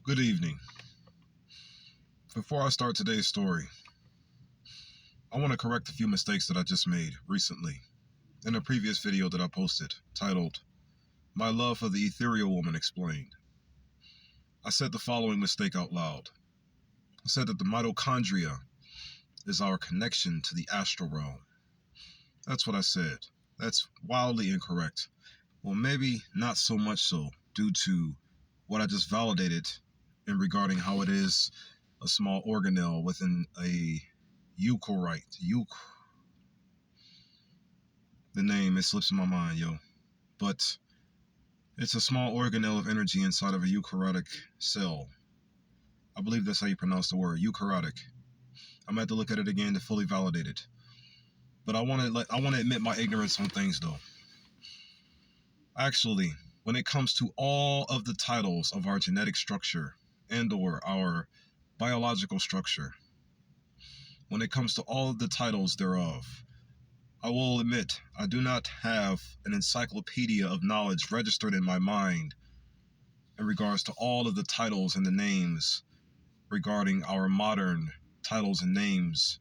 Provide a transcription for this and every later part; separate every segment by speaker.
Speaker 1: Good evening. Before I start today's story, I want to correct a few mistakes that I just made recently in a previous video that I posted titled, My Love for the Ethereal Woman Explained. I said the following mistake out loud. I said that the mitochondria is our connection to the astral realm. That's what I said. That's wildly incorrect. Well, maybe not so much so due to what I just validated in regarding how it is a small organelle within a eukaryote. The name, it slips in my mind, yo. But it's a small organelle of energy inside of a eukaryotic cell. I believe that's how you pronounce the word, eukaryotic. I'm going to have to look at it again to fully validate it. But I want to admit my ignorance on things, though. Actually, when it comes to all of the titles of our genetic structure and or our biological structure, when it comes to all of the titles thereof, I will admit I do not have an encyclopedia of knowledge registered in my mind in regards to all of the titles and the names regarding our modern titles and names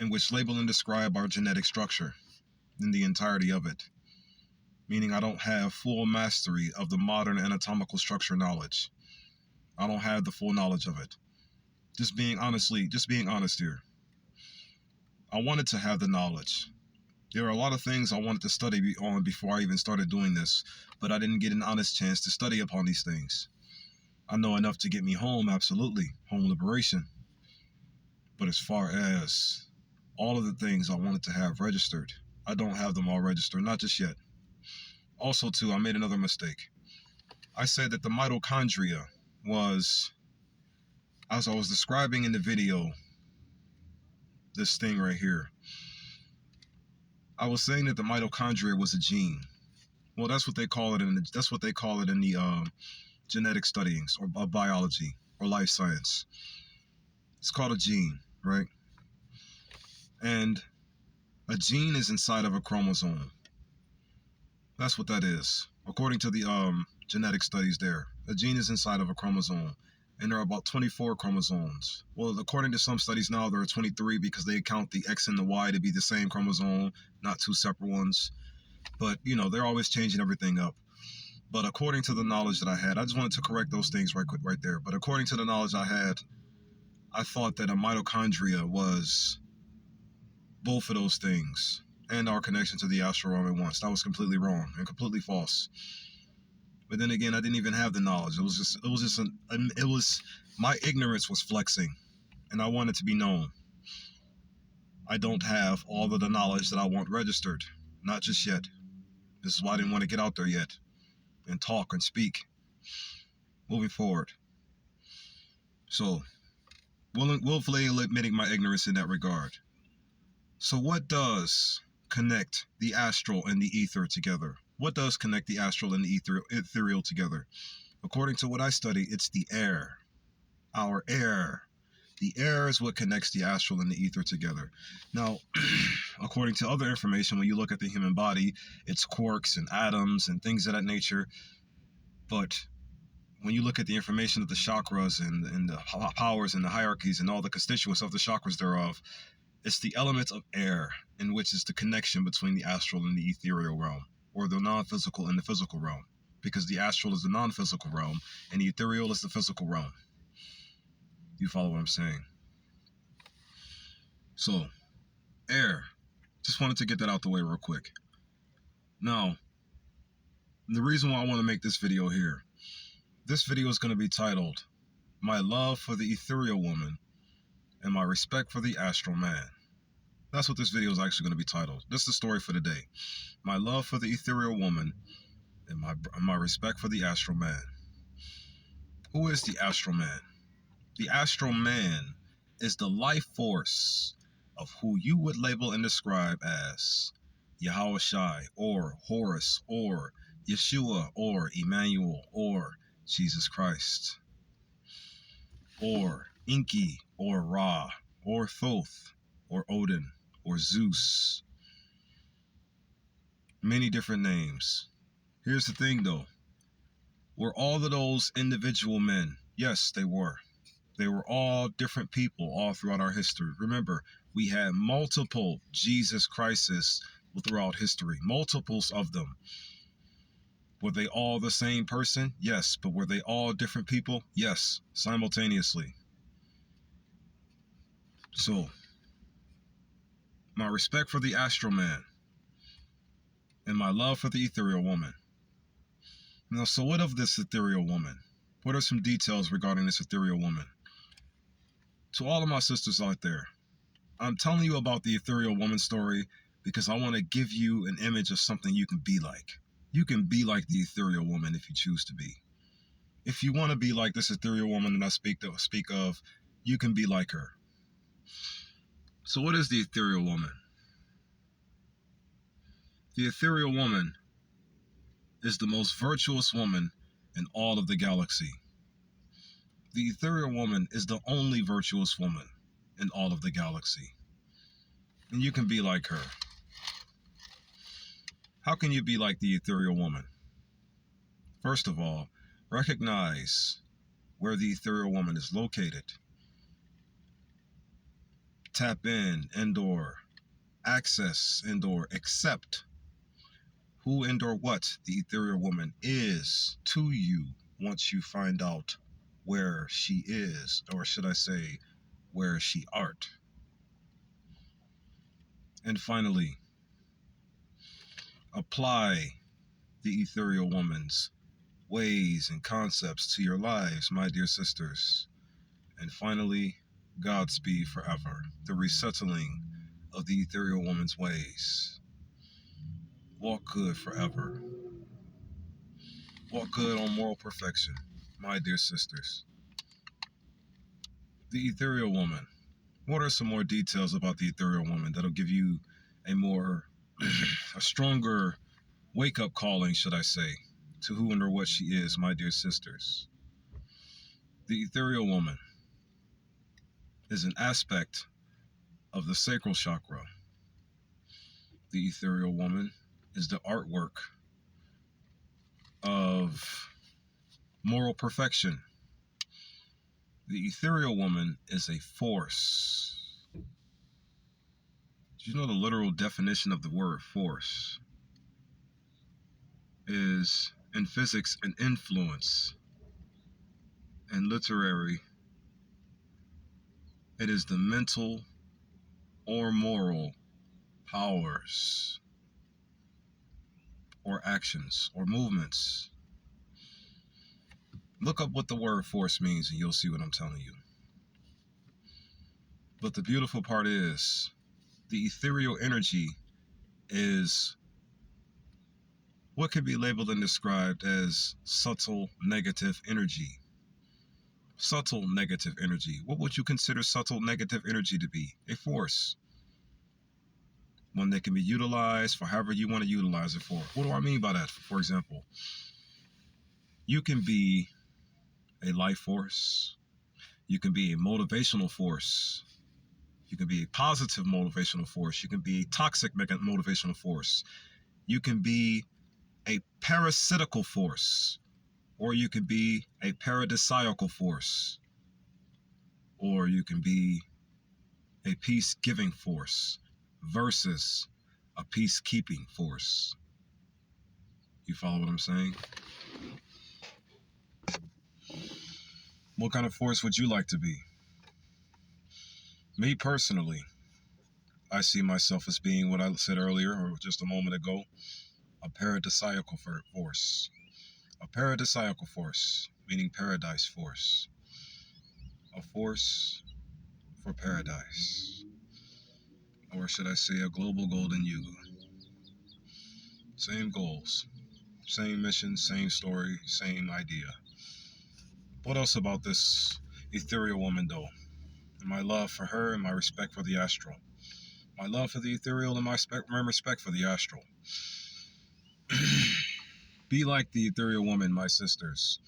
Speaker 1: in which label and describe our genetic structure in the entirety of it. Meaning I don't have full mastery of the modern anatomical structure knowledge. I don't have the full knowledge of it. Just being honest here. I wanted to have the knowledge. There are a lot of things I wanted to study on before I even started doing this, but I didn't get an honest chance to study upon these things. I know enough to get me home, absolutely, home liberation. But as far as all of the things I wanted to have registered, I don't have them all registered, not just yet. Also, too, I made another mistake. I said that the mitochondria was, as I was describing in the video, this thing right here, I was saying that the mitochondria was a gene. Well, that's what they call it in the genetic studyings or biology or life science. It's called a gene, right? And a gene is inside of a chromosome. That's what that is. According to the genetic studies there, a gene is inside of a chromosome. And there are about 24 chromosomes. Well, according to some studies now, there are 23 because they count the X and the Y to be the same chromosome, not two separate ones. But, they're always changing everything up. But according to the knowledge that I had, I just wanted to correct those things right quick right there. But according to the knowledge I had, I thought that a mitochondria was both of those things and our connection to the astral realm at once. That was completely wrong and completely false. But then again, I didn't even have the knowledge. My ignorance was flexing, and I want it to be known. I don't have all of the knowledge that I want registered, not just yet. This is why I didn't want to get out there yet and talk and speak. Moving forward. So, willfully admitting my ignorance in that regard. So what does connect the astral and the ether together? What does connect the astral and the ethereal together? According to what I study, it's the air. Our air. The air is what connects the astral and the ether together. Now, according to other information, when you look at the human body, it's quarks and atoms and things of that nature. But when you look at the information of the chakras and the powers and the hierarchies and all the constituents of the chakras thereof, it's the element of air, in which is the connection between the astral and the ethereal realm, or the non-physical and the physical realm, because the astral is the non-physical realm, and the ethereal is the physical realm. You follow what I'm saying? So, air. Just wanted to get that out the way real quick. Now, the reason why I want to make this video here, this video is going to be titled, My Love for the Ethereal Woman and My Respect for the Astral Man. That's what this video is actually going to be titled. This is the story for the day. My love for the ethereal woman and my respect for the astral man. Who is the astral man? The astral man is the life force of who you would label and describe as Yahweh Shai, or Horus, or Yeshua, or Emmanuel, or Jesus Christ, or Enki, or Ra, or Thoth, or Odin, or Zeus. Many different names. Here's the thing though. Were all of those individual men? Yes, they were. They were all different people all throughout our history. Remember, we had multiple Jesus Christs throughout history, multiples of them. Were they all the same person? Yes. But were they all different people? Yes, simultaneously. So, my respect for the Astral Man and my love for the Ethereal Woman. Now, so what of this Ethereal Woman? What are some details regarding this Ethereal Woman? To all of my sisters out there, I'm telling you about the Ethereal Woman story because I want to give you an image of something you can be like. You can be like the Ethereal Woman if you choose to be. If you want to be like this Ethereal Woman that I speak of, you can be like her. So what is the Ethereal Woman? The Ethereal Woman is the most virtuous woman in all of the galaxy. The Ethereal Woman is the only virtuous woman in all of the galaxy. And you can be like her. How can you be like the Ethereal Woman? First of all, recognize where the Ethereal Woman is located. Tap in, and/or access, and/or accept who and/or what the Ethereal Woman is to you once you find out where she is, or should I say, where she art. And finally, apply the Ethereal Woman's ways and concepts to your lives, my dear sisters. And finally, Godspeed forever, the resettling of the Ethereal Woman's ways. Walk good forever. Walk good on moral perfection, my dear sisters. The Ethereal Woman. What are some more details about the Ethereal Woman that'll give you a stronger wake-up calling, should I say, to who and or what she is, my dear sisters? The Ethereal Woman is an aspect of the sacral chakra. The Ethereal Woman is the artwork of moral perfection. The Ethereal Woman is a force. Do you know the literal definition of the word force? Is in physics an influence. In literary, it is the mental or moral powers or actions or movements. Look up what the word force means and you'll see what I'm telling you. But the beautiful part is, the ethereal energy is what could be labeled and described as subtle negative energy. Subtle negative energy. What would you consider subtle negative energy to be? A force. One that can be utilized for however you want to utilize it for. What do I mean by that? For example, you can be a life force. You can be a motivational force. You can be a positive motivational force. You can be a toxic motivational force. You can be a parasitical force. Or you can be a paradisiacal force. Or you can be a peace-giving force versus a peacekeeping force. You follow what I'm saying? What kind of force would you like to be? Me personally, I see myself as being what I said earlier, or just a moment ago, a paradisiacal force. A paradisiacal force, meaning paradise force. A force for paradise. Or should I say a global golden yuga. Same goals, same mission, same story, same idea. What else about this ethereal woman though? And my love for her and my respect for the astral. My love for the ethereal and my respect for the astral. Be like the ethereal woman, my sisters.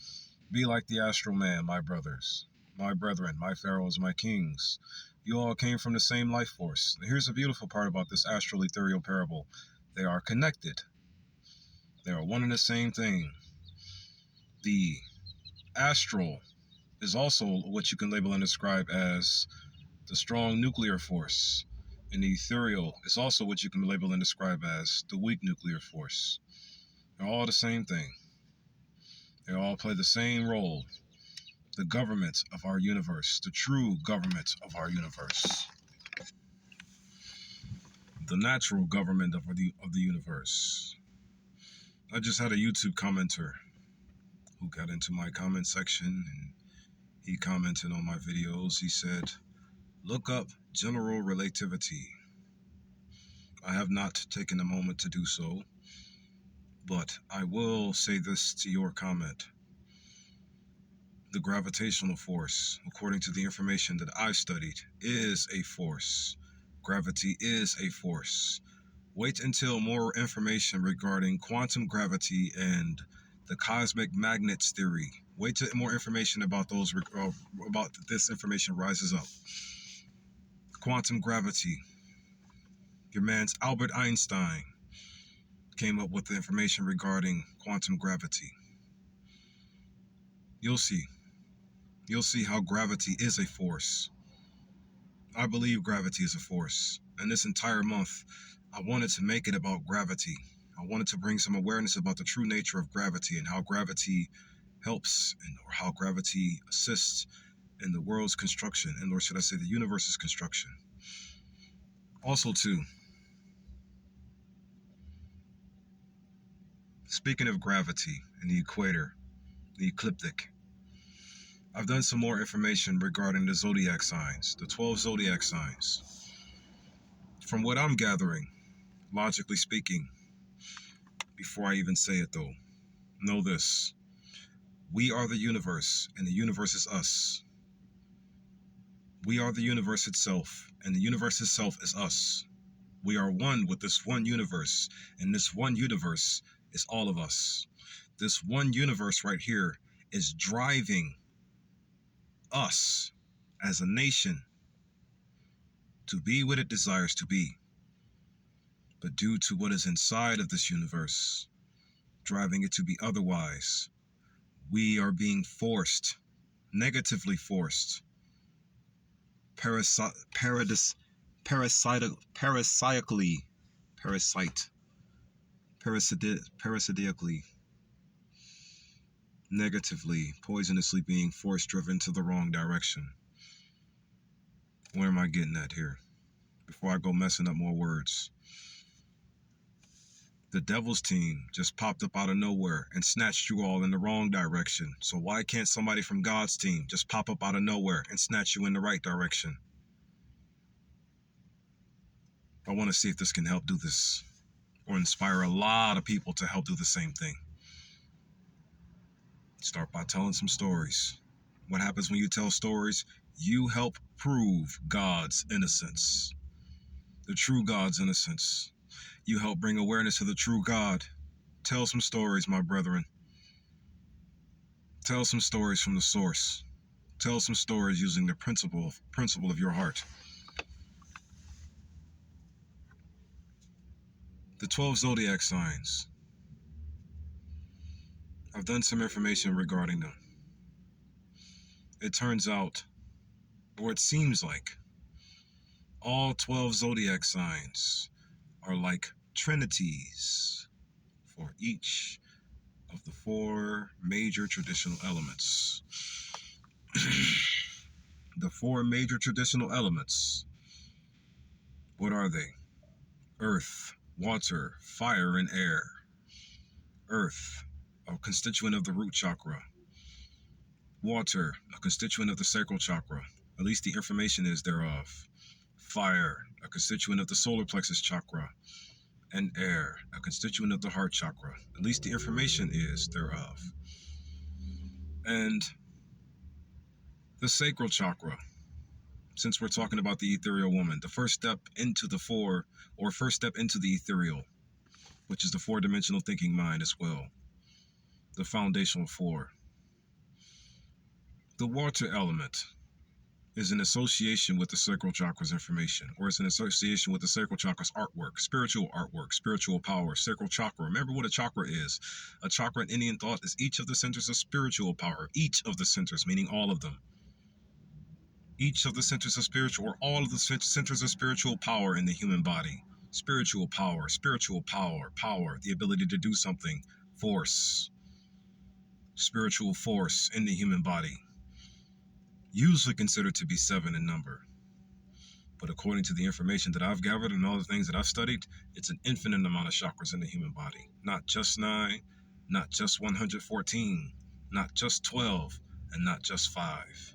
Speaker 1: Be like the astral man, my brothers, my brethren, my pharaohs, my kings. You all came from the same life force. Here's the beautiful part about this astral ethereal parable. They are connected. They are one and the same thing. The astral is also what you can label and describe as the strong nuclear force. And the ethereal is also what you can label and describe as the weak nuclear force. They're all the same thing. They all play the same role. The government of our universe, the true government of our universe, the natural government of the universe. I just had a YouTube commenter who got into my comment section and he commented on my videos. He said, "Look up general relativity." I have not taken a moment to do so, but I will say this to your comment. The gravitational force, according to the information that I've studied, is a force. Gravity is a force. Wait until more information regarding quantum gravity and the cosmic magnets theory. Wait till more information about this information rises up. Quantum gravity. Your man's Albert Einstein came up with the information regarding quantum gravity. You'll see. You'll see how gravity is a force. I believe gravity is a force. And this entire month, I wanted to make it about gravity. I wanted to bring some awareness about the true nature of gravity and how gravity helps or how gravity assists in the world's construction, and or should I say the universe's construction. Also too, speaking of gravity and the equator, the ecliptic, I've done some more information regarding the zodiac signs, the 12 zodiac signs. From what I'm gathering, logically speaking, before I even say it though, know this. We are the universe, and the universe is us. We are the universe itself, and the universe itself is us. We are one with this one universe, and this one universe is all of us. This one universe right here is driving us as a nation to be what it desires to be. But due to what is inside of this universe, driving it to be otherwise, we are being forced, negatively forced, parasitically, negatively, poisonously being force driven to the wrong direction. Where am I getting at here? Before I go messing up more words. The devil's team just popped up out of nowhere and snatched you all in the wrong direction. So why can't somebody from God's team just pop up out of nowhere and snatch you in the right direction? I want to see if this can help do this, or inspire a lot of people to help do the same thing. Start by telling some stories. What happens when you tell stories? You help prove God's innocence, the true God's innocence. You help bring awareness to the true God. Tell some stories, my brethren. Tell some stories from the source. Tell some stories using the principle of your heart. The 12 zodiac signs. I've done some information regarding them. It turns out, or it seems like, all 12 zodiac signs are like trinities for each of the 4 major traditional elements. The 4 major traditional elements, what are they? Earth, water, fire, and air. Earth, a constituent of the root chakra. Water, a constituent of the sacral chakra, at least the information is thereof. Fire, a constituent of the solar plexus chakra. And air, a constituent of the heart chakra, at least the information is thereof. And the sacral chakra, since we're talking about the ethereal woman, the first step into the 4, or first step into the ethereal, which is the 4-dimensional thinking mind as well. The foundational 4. The water element is in association with the sacral chakra's information, or it's in association with the sacral chakra's artwork, spiritual power, sacral chakra. Remember what a chakra is. A chakra in Indian thought is each of the centers of spiritual power. Each of the centers, meaning all of them. Each of the centers of spiritual, or all of the centers of spiritual power in the human body. Spiritual power, power, the ability to do something, force, spiritual force in the human body. Usually considered to be 7 in number. But according to the information that I've gathered and all the things that I've studied, it's an infinite amount of chakras in the human body. Not just 9, not just 114, not just 12, and not just 5.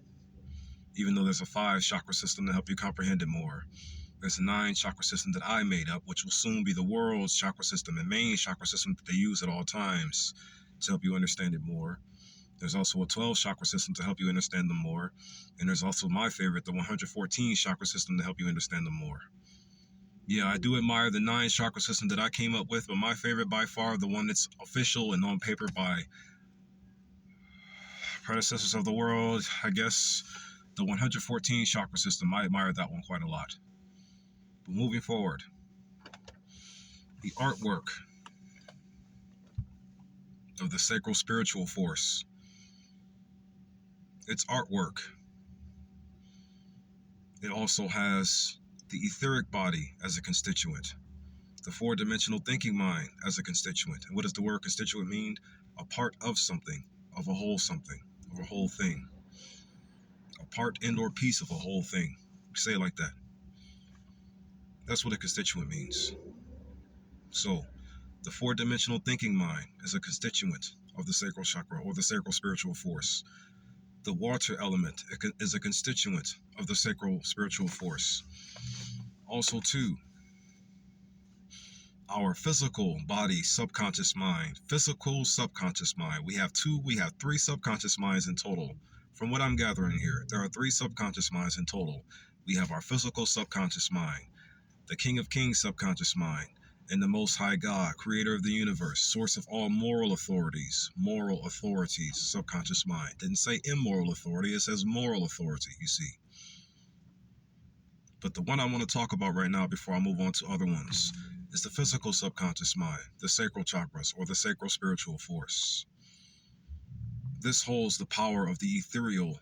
Speaker 1: Even though there's a 5 chakra system to help you comprehend it more. There's a 9 chakra system that I made up, which will soon be the world's chakra system and main chakra system that they use at all times to help you understand it more. There's also a 12 chakra system to help you understand them more. And there's also my favorite, the 114 chakra system to help you understand them more. Yeah, I do admire the 9 chakra system that I came up with, but my favorite by far, the one that's official and on paper by predecessors of the world, I guess, the 114 chakra system. I admire that one quite a lot. But moving forward, the artwork of the sacral spiritual force. Its artwork. It also has the etheric body as a constituent, the 4-dimensional thinking mind as a constituent. And what does the word constituent mean? A part of something, of a whole something, of a whole thing. A part and or piece of a whole thing. Say it like that. That's what a constituent means. So, the 4-dimensional thinking mind is a constituent of the sacral chakra or the sacral spiritual force. The water element is a constituent of the sacral spiritual force. Also, too, our physical body, subconscious mind, physical subconscious mind. We have 3 subconscious minds in total. From what I'm gathering here, there are 3 subconscious minds in total. We have our physical subconscious mind, the King of Kings subconscious mind, and the Most High God, creator of the universe, source of all moral authorities, subconscious mind. Didn't say immoral authority, it says moral authority, you see. But the one I want to talk about right now before I move on to other ones is the physical subconscious mind, the sacral chakras, or the sacral spiritual force. This holds the power of the ethereal,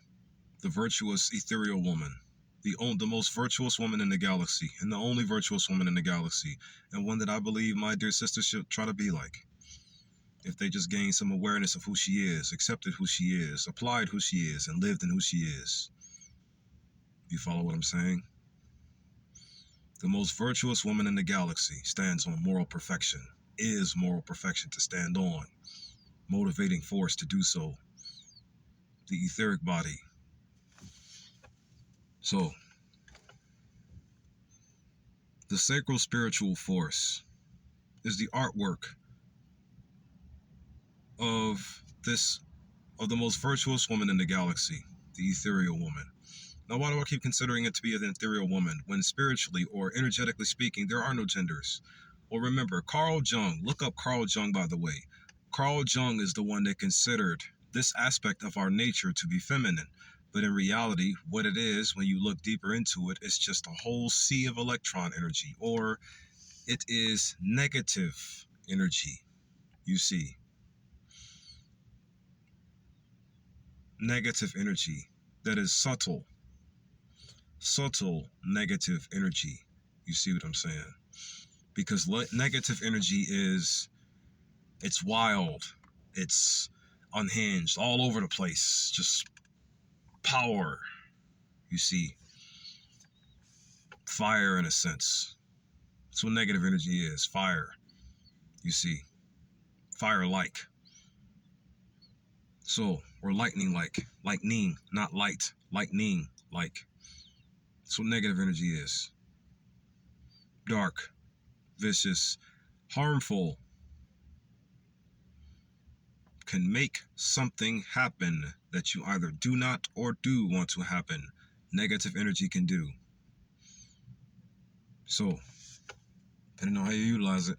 Speaker 1: the virtuous ethereal woman, the most virtuous woman in the galaxy, and the only virtuous woman in the galaxy, and one that I believe my dear sister should try to be like. If they just gained some awareness of who she is, accepted who she is, applied who she is, and lived in who she is. You follow what I'm saying? The most virtuous woman in the galaxy stands on moral perfection, is moral perfection to stand on, motivating force to do so. The etheric body. So, the sacral spiritual force is the artwork of the most virtuous woman in the galaxy, the ethereal woman. Now, why do I keep considering it to be an ethereal woman when spiritually or energetically speaking, there are no genders? Well, remember, Carl Jung, look up Carl Jung, by the way. Carl Jung is the one that considered this aspect of our nature to be feminine. But in reality, what it is, when you look deeper into it, it's just a whole sea of electron energy, or it is negative energy, you see. Negative energy that is subtle negative energy. You see what I'm saying? Because negative energy it's wild, it's unhinged, all over the place, just power. You see, fire in a sense. That's what negative energy is, fire. You see, fire-like. So, or lightning-like, lightning, not light, lightning-like. That's what negative energy is. Dark, vicious, harmful. Can make something happen that you either do not or do want to happen. Negative energy can do. So, depending on how you utilize it,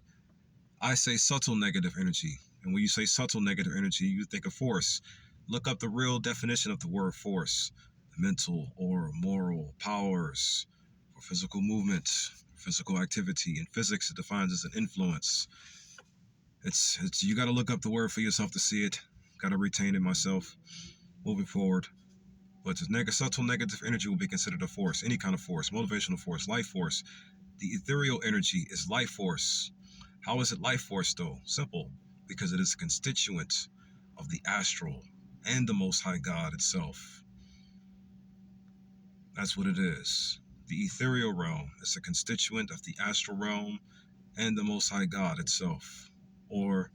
Speaker 1: I say subtle negative energy. And when you say subtle negative energy, you think of force. Look up the real definition of the word force. the mental or moral powers for physical movement, physical activity. In physics, it defines as an influence. It's you got to look up the word for yourself to see it. Got to retain it myself moving forward. But the subtle negative energy will be considered a force, any kind of force, motivational force, life force. The ethereal energy is life force. How is it life force though? Simple, because it is a constituent of the astral and the Most High God itself. That's what it is. The ethereal realm is a constituent of the astral realm and the Most High God itself, or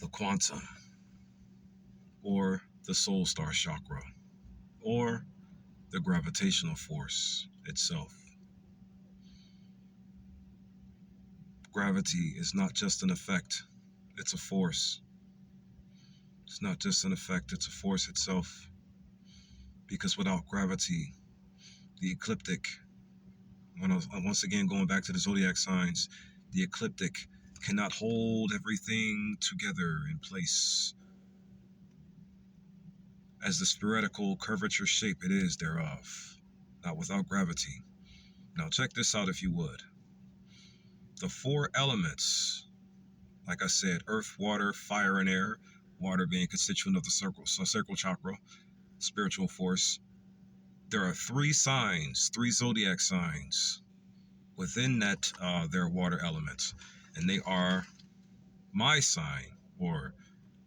Speaker 1: the quantum, or the soul star chakra, or the gravitational force itself. Gravity is not just an effect, it's a force. It's not just an effect, it's a force itself. Because without gravity, the ecliptic, once again going back to the zodiac signs, the ecliptic cannot hold everything together in place as the spherical curvature shape it is thereof, not without gravity. Now check this out if you would. The four elements, like I said, earth, water, fire, and air, water being constituent of the sacral chakra, spiritual force. There are three signs, three zodiac signs within that their water elements, and they are my sign, or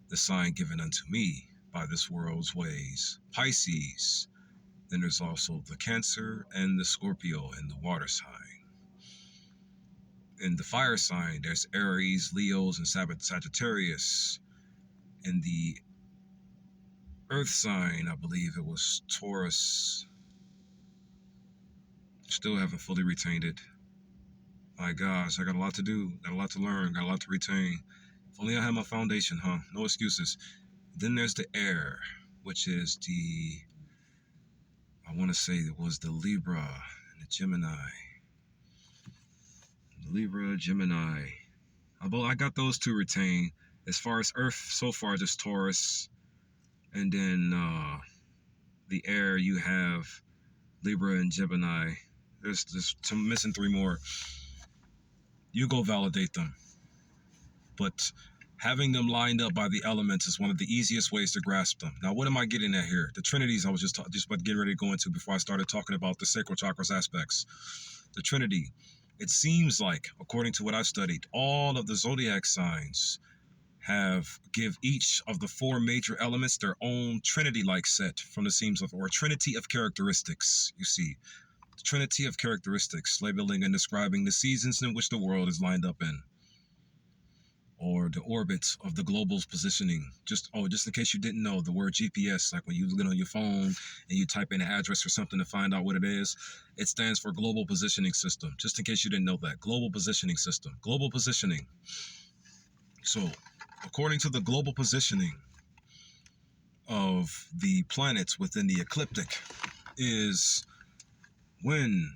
Speaker 1: the sign given unto me by this world's ways, Pisces. Then there's also the Cancer and the Scorpio in the water sign. In the fire sign, there's Aries, Leos, and Sagittarius. In the earth sign, I believe it was Taurus. Still haven't fully retained it. My gosh, I got a lot to do, got a lot to learn, got a lot to retain. If only I had my foundation, huh? No excuses. Then there's the air, which is I want to say it was the Libra and the Gemini. Libra, Gemini. I got those two retained. As far as Earth, so far just Taurus. And then the air, you have Libra and Gemini. There's missing three more. You go validate them. But having them lined up by the elements is one of the easiest ways to grasp them. Now, what am I getting at here? The Trinities I was just about to get ready to go into before I started talking about the sacral chakras aspects. The Trinity. It seems like, according to what I've studied, all of the zodiac signs give each of the four major elements their own Trinity-like set from the seams of, or Trinity of characteristics, you see. The Trinity of characteristics, labeling and describing the seasons in which the world is lined up in, or the orbit of the global's positioning. Just in case you didn't know, the word GPS, like when you get on your phone and you type in an address or something to find out what it is, it stands for Global Positioning System. Just in case you didn't know that, Global Positioning System, global positioning. So, according to the global positioning of the planets within the ecliptic, is when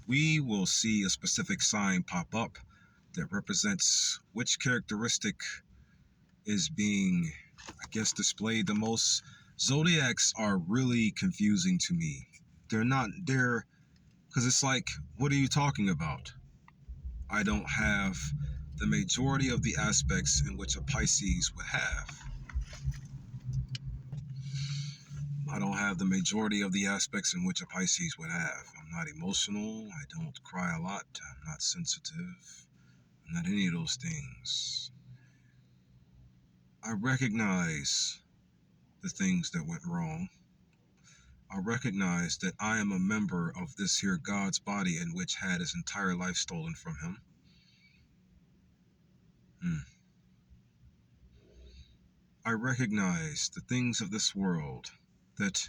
Speaker 1: we will see a specific sign pop up that represents which characteristic is being, I guess, displayed the most. Zodiacs are really confusing to me. They're because it's like, what are you talking about? I don't have the majority of the aspects in which a Pisces would have. I don't have the majority of the aspects in which a Pisces would have. I'm not emotional. I don't cry a lot. I'm not sensitive. I'm not any of those things. I recognize the things that went wrong. I recognize that I am a member of this here God's body in which had his entire life stolen from him. I recognize the things of this world that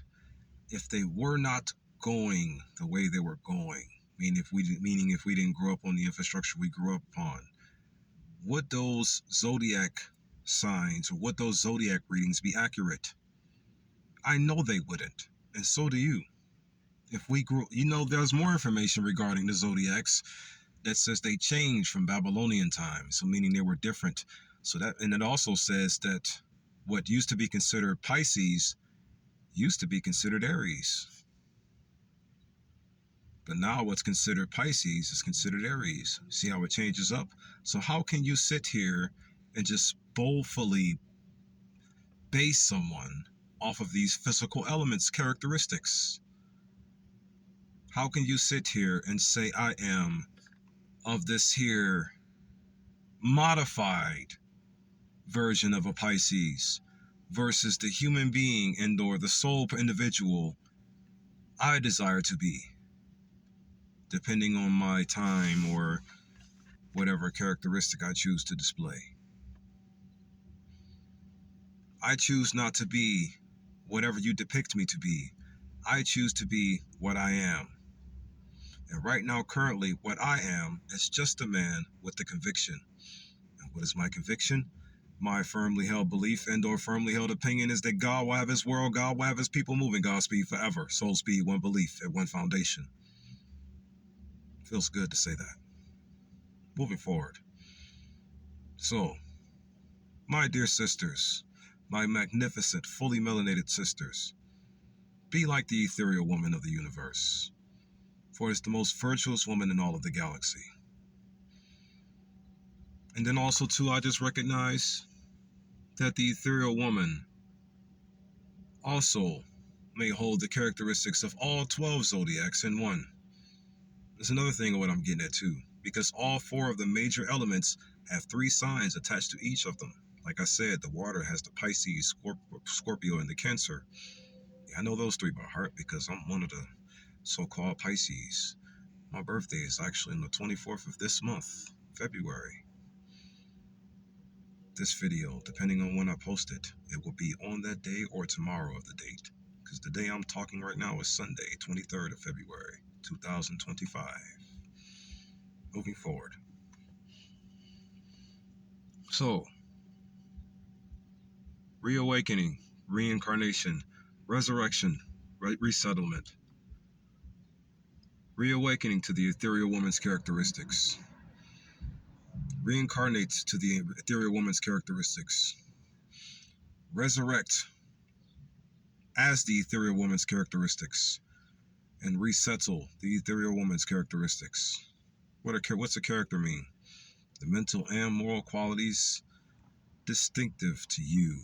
Speaker 1: if they were not going the way they were going, meaning if we didn't grow up on the infrastructure we grew up upon, would those zodiac signs or would those zodiac readings be accurate? I know they wouldn't, and so do you. If we grew, there's more information regarding the zodiacs that says they changed from Babylonian times, so meaning they were different. And it also says that what used to be considered Pisces used to be considered Aries. But now what's considered Pisces is considered Aries. See how it changes up? So how can you sit here and just boldly base someone off of these physical elements, characteristics? How can you sit here and say I am of this here modified version of a Pisces versus the human being and or the soul individual I desire to be, depending on my time or whatever characteristic I choose to display. I choose not to be whatever you depict me to be. I choose to be what I am. And right now, currently, what I am is just a man with the conviction. And what is my conviction? My firmly held belief and or firmly held opinion is that God will have his world, God will have his people moving Godspeed forever. Soul speed, one belief at one foundation. Feels good to say that. Moving forward. So, my dear sisters, my magnificent, fully melanated sisters, be like the ethereal woman of the universe, for it is the most virtuous woman in all of the galaxy. And then also, too, I just recognize that the ethereal woman also may hold the characteristics of all 12 zodiacs in one. There's another thing of what I'm getting at, too, because all 4 of the major elements have 3 signs attached to each of them. Like I said, the water has the Pisces, Scorpio, and the Cancer. I know those 3 by heart because I'm one of the so-called Pisces. My birthday is actually on the 24th of this month, February. This video, depending on when I post it, it will be on that day or tomorrow of the date. Because the day I'm talking right now is Sunday, 23rd of February, 2025. Moving forward. So, reawakening, reincarnation, resurrection, resettlement. Reawakening to the ethereal woman's characteristics. Reincarnate to the ethereal woman's characteristics. Resurrect as the ethereal woman's characteristics. And resettle the ethereal woman's characteristics. What's a character mean? The mental and moral qualities distinctive to you,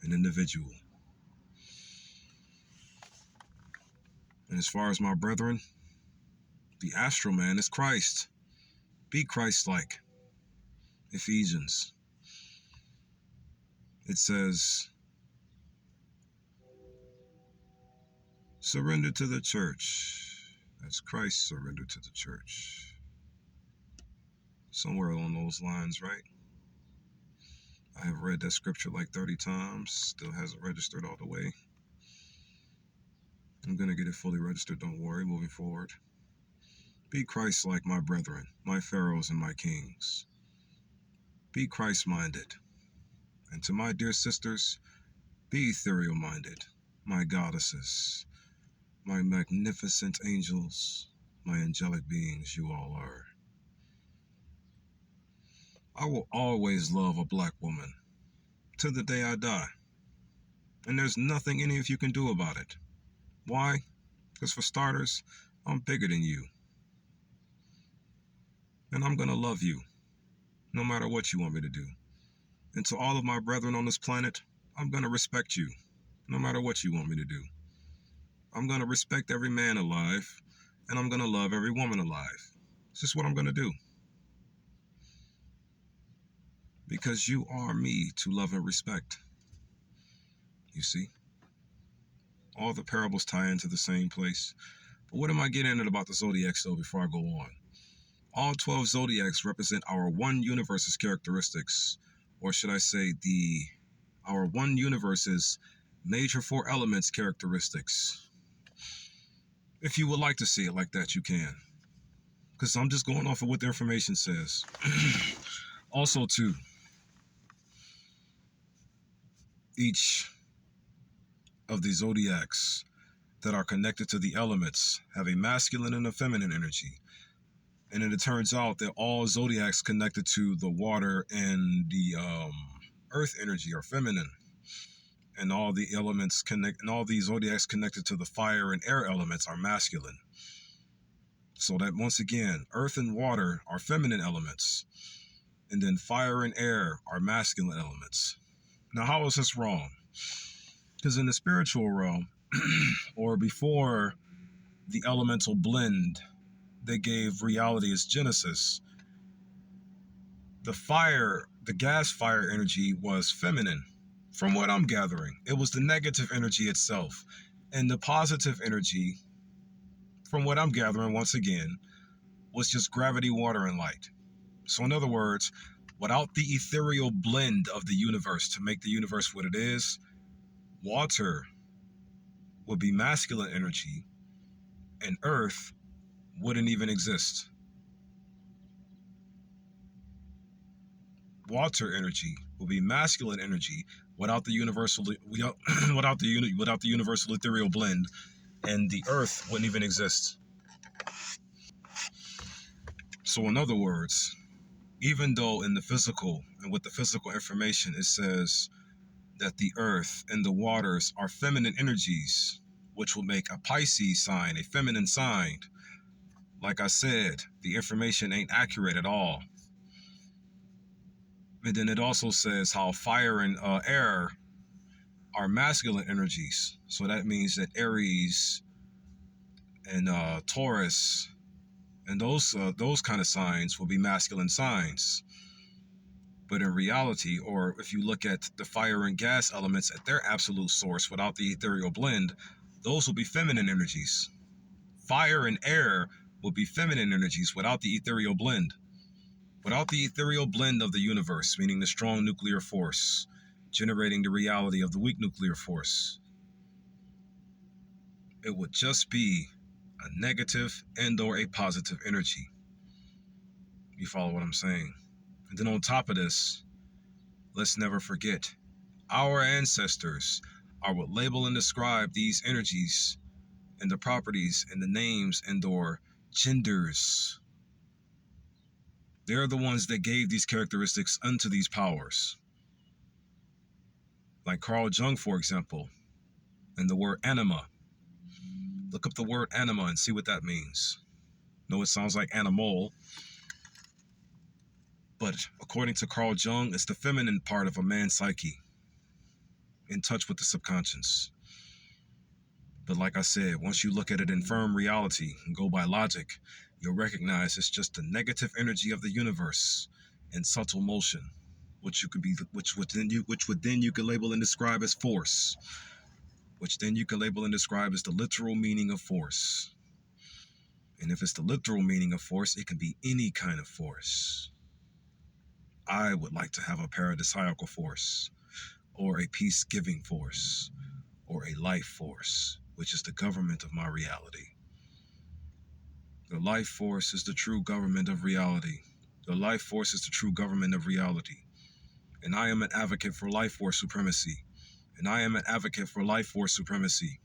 Speaker 1: an individual. And as far as my brethren, the astral man is Christ. Be Christ-like. Ephesians. It says, surrender to the church as Christ surrendered to the church. Somewhere along those lines, right? I have read that scripture like 30 times, still hasn't registered all the way. I'm going to get it fully registered, don't worry, moving forward. Be Christ-like, my brethren, my pharaohs and my kings. Be Christ-minded. And to my dear sisters, be ethereal-minded, my goddesses, my magnificent angels, my angelic beings you all are. I will always love a black woman, to the day I die. And there's nothing any of you can do about it. Why? Because for starters, I'm bigger than you. And I'm going to love you, no matter what you want me to do. And to all of my brethren on this planet, I'm going to respect you, no matter what you want me to do. I'm going to respect every man alive, and I'm going to love every woman alive. It's just what I'm going to do. Because you are me to love and respect. You see? All the parables tie into the same place. But what am I getting at about the zodiacs, though, before I go on? All 12 zodiacs represent our one universe's characteristics, or should I say our one universe's major 4 elements characteristics. If you would like to see it like that, you can. Because I'm just going off of what the information says. Also, too, each of the zodiacs that are connected to the elements have a masculine and a feminine energy. And then it turns out that all zodiacs connected to the water and the earth energy are feminine. and all the elements connect, and all these zodiacs connected to the fire and air elements are masculine. So that once again, earth and water are feminine elements, and then fire and air are masculine elements. Now, how is this wrong? Because in the spiritual realm, or before the elemental blend that gave reality its genesis, the gas fire energy was feminine. From what I'm gathering, it was the negative energy itself. And the positive energy, from what I'm gathering once again, was just gravity, water, and light. So in other words, without the ethereal blend of the universe to make the universe what it is, water would be masculine energy and earth wouldn't even exist. Water energy will be masculine energy without the universal without the universal ethereal blend, and the earth wouldn't even exist. So in other words, even though in the physical and with the physical information it says that the earth and the waters are feminine energies, which will make a Pisces sign a feminine sign, like I said, the information ain't accurate at all. And then it also says how fire and air are masculine energies. So that means that Aries and Taurus and those kind of signs will be masculine signs. But in reality, or if you look at the fire and gas elements at their absolute source without the ethereal blend, those will be feminine energies. Fire and air will be feminine energies without the ethereal blend. Without the ethereal blend of the universe, meaning the strong nuclear force, generating the reality of the weak nuclear force, it would just be a negative and or a positive energy. You follow what I'm saying? And then on top of this, let's never forget, our ancestors are what label and describe these energies and the properties and the names and or genders. They're the ones that gave these characteristics unto these powers. Like Carl Jung, for example, and the word anima. Look up the word anima and see what that means. No, it sounds like animal, but according to Carl Jung, it's the feminine part of a man's psyche, in touch with the subconscious. But like I said, once you look at it in firm reality and go by logic, you'll recognize it's just the negative energy of the universe in subtle motion, which would then you could label and describe as force, which then you could label and describe as the literal meaning of force. And if it's the literal meaning of force, it can be any kind of force. I would like to have a paradisiacal force, or a peace-giving force, or a life force, which is the government of my reality. The life force is the true government of reality. The life force is the true government of reality. And I am an advocate for life force supremacy. And I am an advocate for life force supremacy.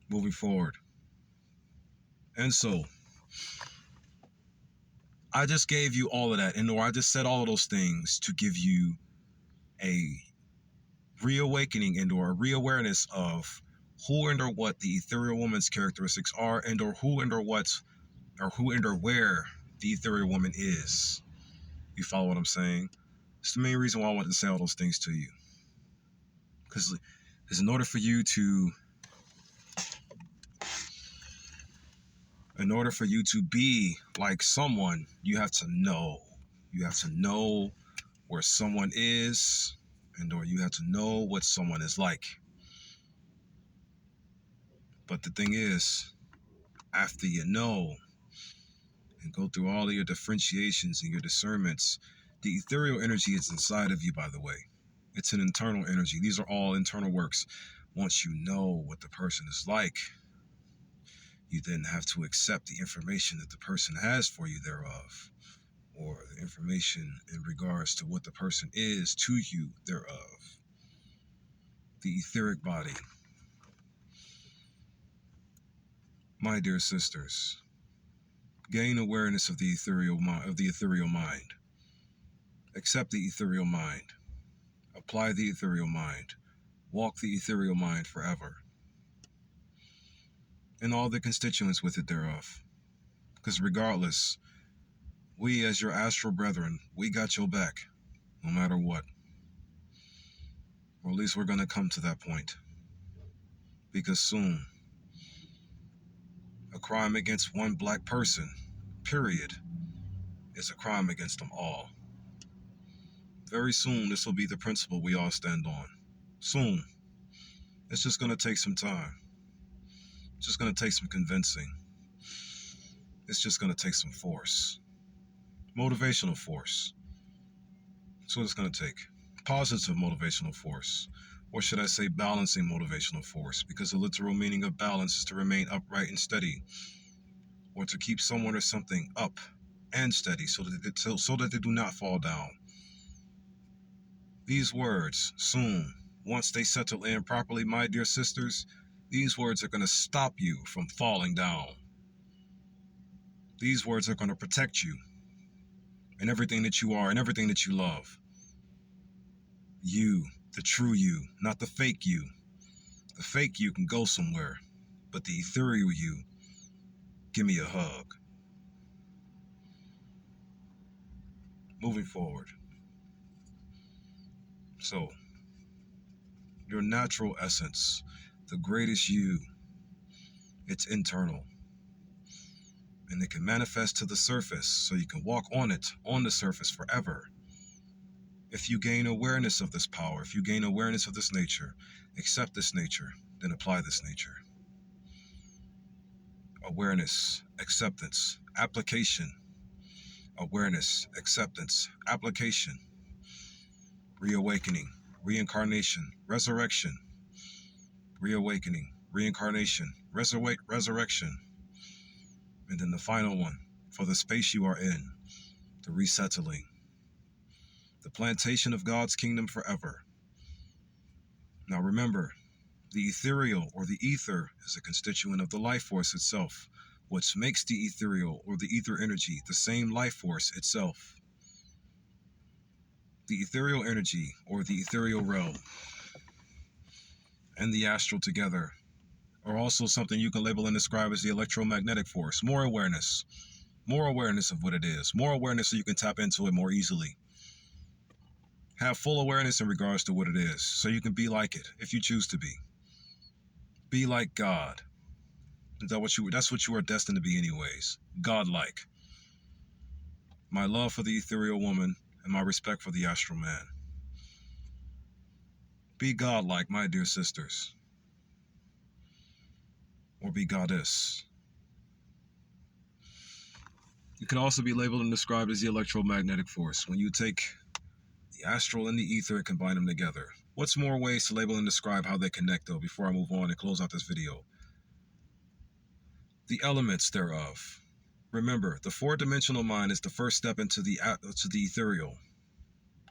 Speaker 1: Moving forward. And so, I just gave you all of that, or I just said all of those things to give you a reawakening and or a reawareness of who and or what the ethereal woman's characteristics are, and or who and or what, or who and or where the ethereal woman is. You follow what I'm saying? It's the main reason why I wanted to say all those things to you. Because in order for you to be like someone, you have to know. You have to know where someone is, and or you have to know what someone is like. But the thing is, after you know and go through all of your differentiations and your discernments, the ethereal energy is inside of you, by the way. It's an internal energy. These are all internal works. Once you know what the person is like, you then have to accept the information that the person has for you thereof, or the information in regards to what the person is to you thereof. The etheric body. My dear sisters, gain awareness of the ethereal mind. Accept the ethereal mind. Apply the ethereal mind. Walk the ethereal mind forever. And all the constituents with it thereof. Because regardless, we as your astral brethren, we got your back, no matter what. Or at least we're going to come to that point. Because soon, a crime against one black person, period, is a crime against them all. Very soon, this will be the principle we all stand on. Soon. It's just going to take some time. It's just going to take some convincing. It's just going to take some force. Motivational force. That's what it's going to take. Positive motivational force. Or should I say balancing motivational force? Because the literal meaning of balance is to remain upright and steady. Or to keep someone or something up and steady so that they do not fall down. These words, soon, once they settle in properly, my dear sisters, these words are going to stop you from falling down. These words are going to protect you and everything that you are and everything that you love. You, the true you, not the fake you. The fake you can go somewhere, but the ethereal you, give me a hug. Moving forward. So, your natural essence, the greatest you, it's internal. And it can manifest to the surface, so you can walk on it, on the surface forever. If you gain awareness of this power, if you gain awareness of this nature, accept this nature, then apply this nature. Awareness, acceptance, application. Awareness, acceptance, application. Reawakening, reincarnation, resurrection. Reawakening, reincarnation, resurrection. And then the final one, for the space you are in, the resettling. The plantation of God's kingdom forever. Now remember, the ethereal or the ether is a constituent of the life force itself, which makes the ethereal or the ether energy the same life force itself. The ethereal energy or the ethereal realm and the astral together are also something you can label and describe as the electromagnetic force. More awareness of what it is, more awareness so you can tap into it more easily. Have full awareness in regards to what it is, so you can be like it if you choose to be. Be like God. That's what you are destined to be anyways. Godlike. My love for the ethereal woman and my respect for the astral man. Be godlike, my dear sisters. Or be goddess. You can also be labeled and described as the electromagnetic force. When you take the astral and the ether and combine them together. What's more ways to label and describe how they connect, though, before I move on and close out this video? The elements thereof. Remember, the four-dimensional mind is the first step into the ethereal.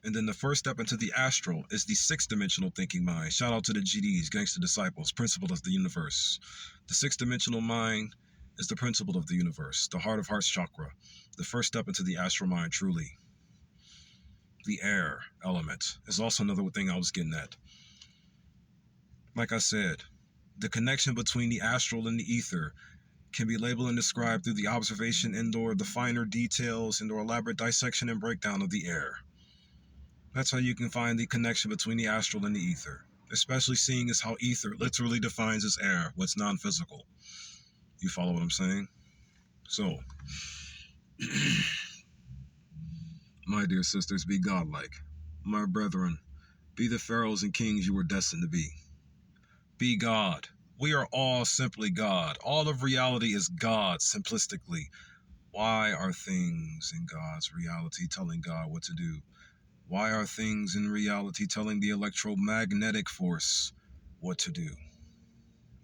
Speaker 1: And then the first step into the astral is the sixth-dimensional thinking mind. Shout out to the GDs, Gangster Disciples, principle of the universe. The sixth-dimensional mind is the principle of the universe, the heart of hearts chakra, the first step into the astral mind, truly. The air element is also another thing I was getting at. Like I said, the connection between the astral and the ether can be labeled and described through the observation and/or the finer details and/or elaborate dissection and breakdown of the air. That's how you can find the connection between the astral and the ether, especially seeing as how ether literally defines as air, what's non-physical. You follow what I'm saying? So, my dear sisters, be godlike. My brethren, be the pharaohs and kings you were destined to be. Be God. We are all simply God. All of reality is God, simplistically. Why are things in God's reality telling God what to do? Why are things in reality telling the electromagnetic force what to do?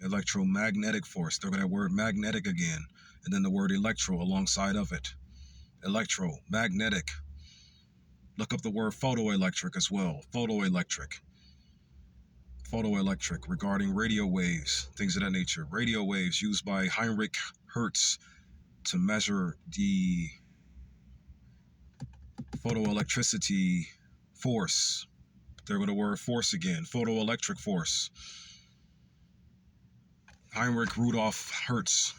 Speaker 1: Electromagnetic force. Look at that word magnetic again. And then the word electro alongside of it. Electromagnetic. Look up the word photoelectric as well. Photoelectric regarding radio waves, things of that nature. Radio waves used by Heinrich Hertz to measure the photoelectricity force, There go the word force again. Photoelectric force. Heinrich Rudolf Hertz,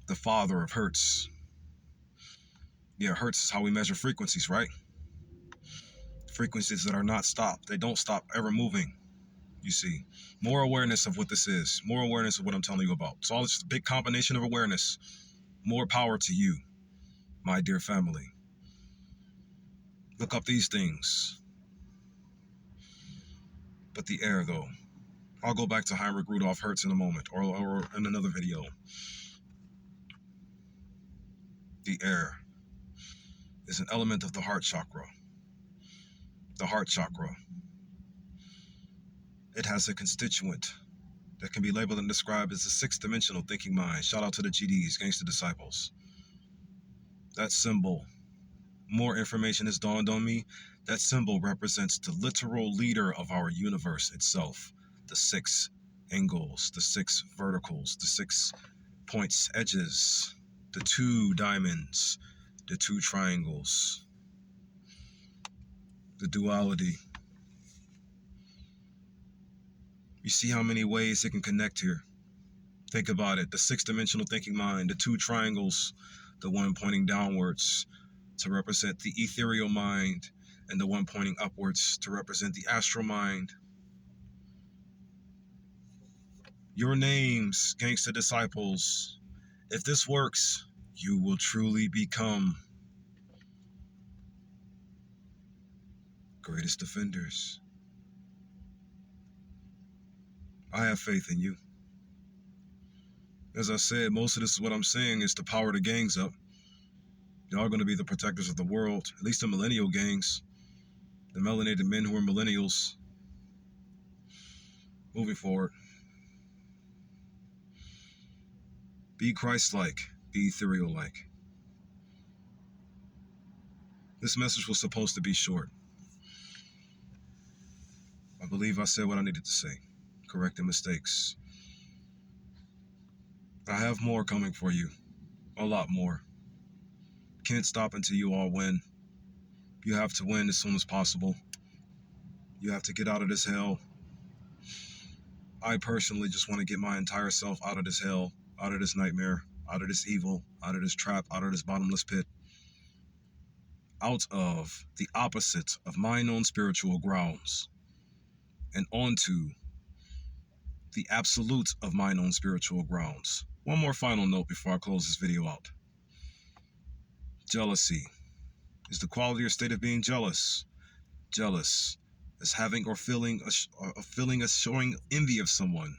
Speaker 1: the father of Hertz. Yeah, Hertz is how we measure frequencies, right? Frequencies that are not stopped. They don't stop ever moving, you see. More awareness of what this is. More awareness of what I'm telling you about. It's all just a big combination of awareness. More power to you, my dear family. Look up these things. But the air, though. I'll go back to Heinrich Rudolf Hertz in a moment, or in another video. The air is an element of the heart chakra. The heart chakra. It has a constituent that can be labeled and described as the sixth-dimensional thinking mind. Shout out to the GDs, Gangster Disciples. That symbol, more information has dawned on me. That symbol represents the literal leader of our universe itself. The 6 angles, the 6 verticals, the 6 points, edges, the 2 diamonds, the 2 triangles, the duality. You see how many ways it can connect here? Think about it. The 6-dimensional thinking mind, the 2 triangles, the one pointing downwards to represent the ethereal mind, and the one pointing upwards to represent the astral mind. Your names, Gangster Disciples. If this works, you will truly become greatest defenders. I have faith in you. As I said, most of this is what I'm saying is to power the gangs up. Y'all are going to be the protectors of the world, at least the millennial gangs, the melanated men who are millennials. Moving forward. Be Christ-like, be ethereal-like. This message was supposed to be short. I believe I said what I needed to say, correcting mistakes. I have more coming for you, a lot more. Can't stop until you all win. You have to win as soon as possible. You have to get out of this hell. I personally just want to get my entire self out of this hell, out of this nightmare, out of this evil, out of this trap, out of this bottomless pit. Out of the opposite of my known spiritual grounds and onto the absolute of my known spiritual grounds. One more final note before I close this video out. Jealousy is the quality or state of being jealous. Jealous is having or feeling a showing envy of someone.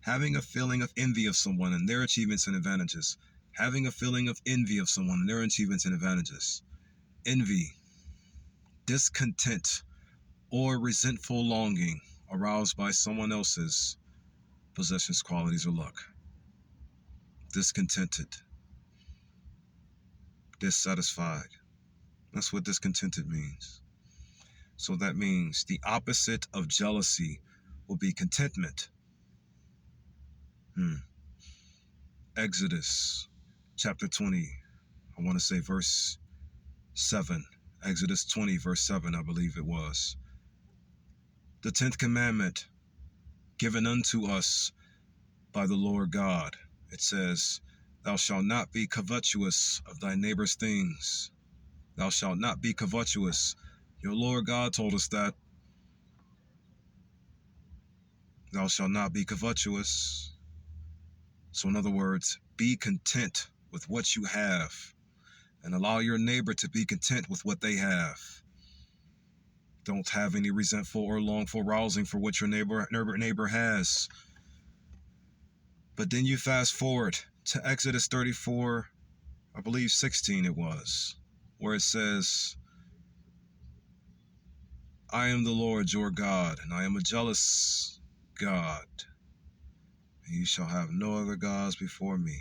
Speaker 1: Having a feeling of envy of someone and their achievements and advantages. Having a feeling of envy of someone and their achievements and advantages. Envy, discontent, or resentful longing aroused by someone else's possessions, qualities, or luck. Discontented. Dissatisfied. That's what discontented means. So that means the opposite of jealousy will be contentment. Exodus chapter 20, I want to say verse 7. Exodus 20 verse 7, I believe it was. The 10th commandment given unto us by the Lord God. It says, thou shalt not be covetous of thy neighbor's things. Thou shalt not be covetous. Your Lord God told us that. Thou shalt not be covetous. So in other words, be content with what you have and allow your neighbor to be content with what they have. Don't have any resentful or longful rousing for what your neighbor has. But then you fast forward to Exodus 34, I believe 16 it was, where it says, I am the Lord your God, and I am a jealous God, and you shall have no other gods before me.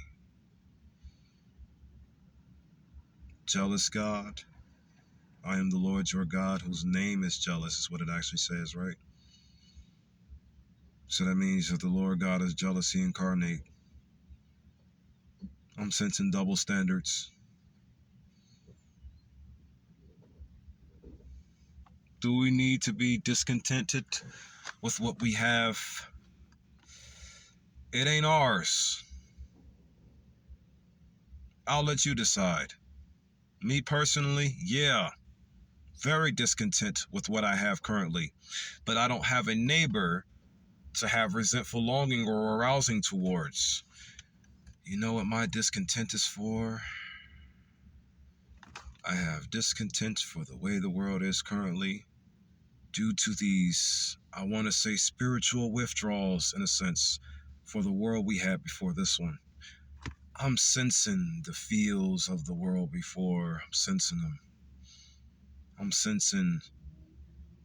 Speaker 1: Jealous God. I am the Lord your God, whose name is jealous, is what it actually says, right? So that means that the Lord God is jealousy incarnate. I'm sensing double standards. Do we need to be discontented with what we have? It ain't ours. I'll let you decide. Me personally, yeah, very discontent with what I have currently. But I don't have a neighbor to have resentful longing or arousing towards. You know what my discontent is for? I have discontent for the way the world is currently due to these, I want to say, spiritual withdrawals, in a sense, for the world we had before this one. I'm sensing the feels of the world before. I'm sensing them. I'm sensing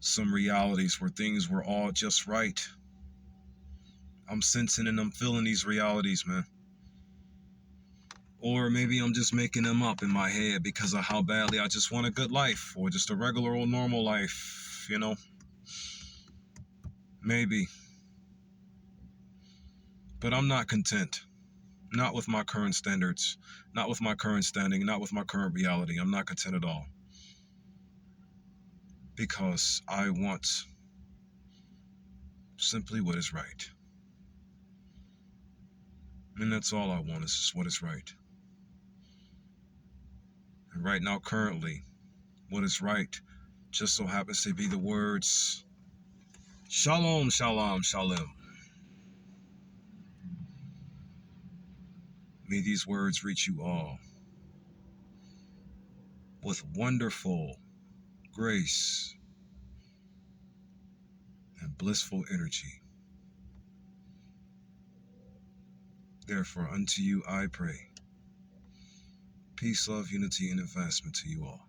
Speaker 1: some realities where things were all just right. I'm sensing and I'm feeling these realities, man. Or maybe I'm just making them up in my head because of how badly I just want a good life, or just a regular old normal life, you know? Maybe. But I'm not content. Not with my current standards, not with my current standing, not with my current reality. I'm not content at all. Because I want simply what is right. And that's all I want, is just what is right. And right now, currently, what is right just so happens to be the words Shalom, Shalom, Shalom. May these words reach you all with wonderful grace and blissful energy. Therefore, unto you I pray. Peace, love, unity, and advancement to you all.